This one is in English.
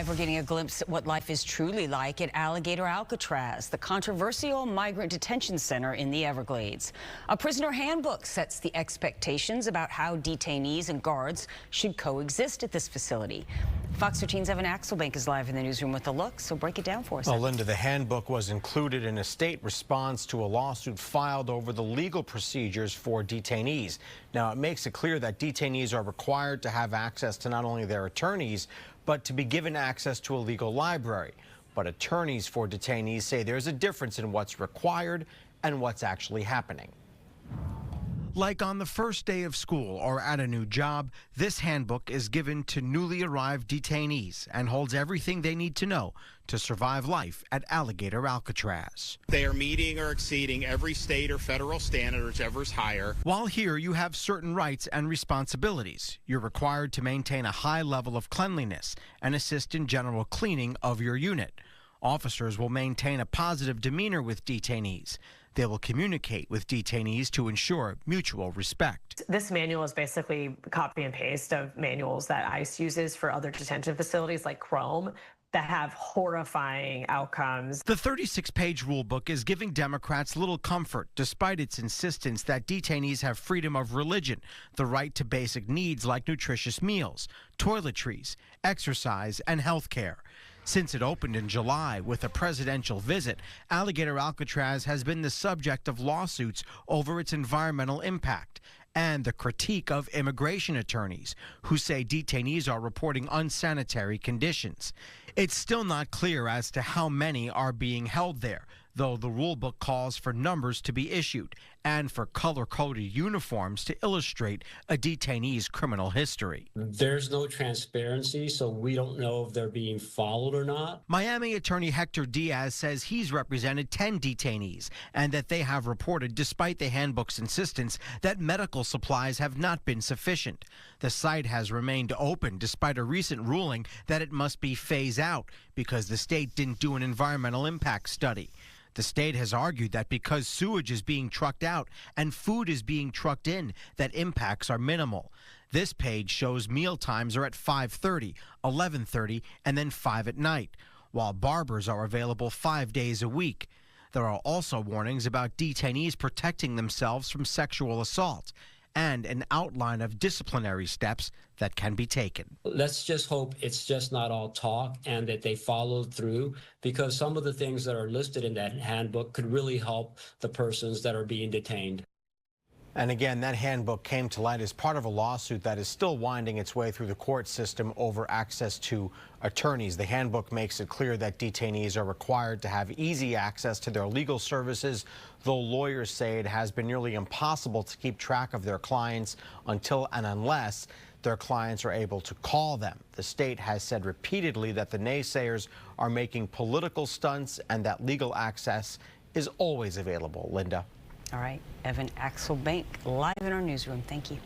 We're getting a glimpse at what life is truly like at Alligator Alcatraz, the controversial migrant detention center in the Everglades. A prisoner handbook sets the expectations about how detainees and guards should coexist at this facility. Fox 13's Evan Axelbank is live in the newsroom with a look, so break it down for us. Well, Linda, the handbook was included in a state response to a lawsuit filed over the legal procedures for detainees. Now, it makes it clear that detainees are required to have access to not only their attorneys, but to be given access to a legal library. But attorneys for detainees say there's a difference in what's required and what's actually happening. Like on the first day of school or at a new job, this handbook is given to newly arrived detainees and holds everything they need to know to survive life at Alligator Alcatraz. They are meeting or exceeding every state or federal standard, whichever is higher. While here you have certain rights and responsibilities. You're required to maintain a high level of cleanliness and assist in general cleaning of your unit. Officers will maintain a positive demeanor with detainees. They will communicate with detainees to ensure mutual respect. This manual is basically copy and paste of manuals that ICE uses for other detention facilities like Chrome that have horrifying outcomes. The 36-page rule book is giving Democrats little comfort, despite its insistence that detainees have freedom of religion, the right to basic needs like nutritious meals, toiletries, exercise, and health care. Since it opened in July with a presidential visit, Alligator Alcatraz has been the subject of lawsuits over its environmental impact and the critique of immigration attorneys who say detainees are reporting unsanitary conditions. It's still not clear as to how many are being held there, though the rulebook calls for numbers to be issued and for color-coded uniforms to illustrate a detainee's criminal history. There's no transparency, so we don't know if they're being followed or not. Miami attorney Hector Diaz says he's represented 10 detainees and that they have reported, despite the handbook's insistence, that medical supplies have not been sufficient. The site has remained open despite a recent ruling that it must be phased out because the state didn't do an environmental impact study. The state has argued that because sewage is being trucked out and food is being trucked in, that impacts are minimal. This page shows meal times are at 5:30, 11:30, and then 5 at night, while barbers are available 5 days a week. There are also warnings about detainees protecting themselves from sexual assault and an outline of disciplinary steps that can be taken. Let's just hope it's just not all talk and that they follow through, because some of the things that are listed in that handbook could really help the persons that are being detained. And again, that handbook came to light as part of a lawsuit that is still winding its way through the court system over access to attorneys. The handbook makes it clear that detainees are required to have easy access to their legal services, though lawyers say it has been nearly impossible to keep track of their clients until and unless their clients are able to call them. The state has said repeatedly that the naysayers are making political stunts and that legal access is always available. Linda. All right, Evan Axelbank live in our newsroom. Thank you.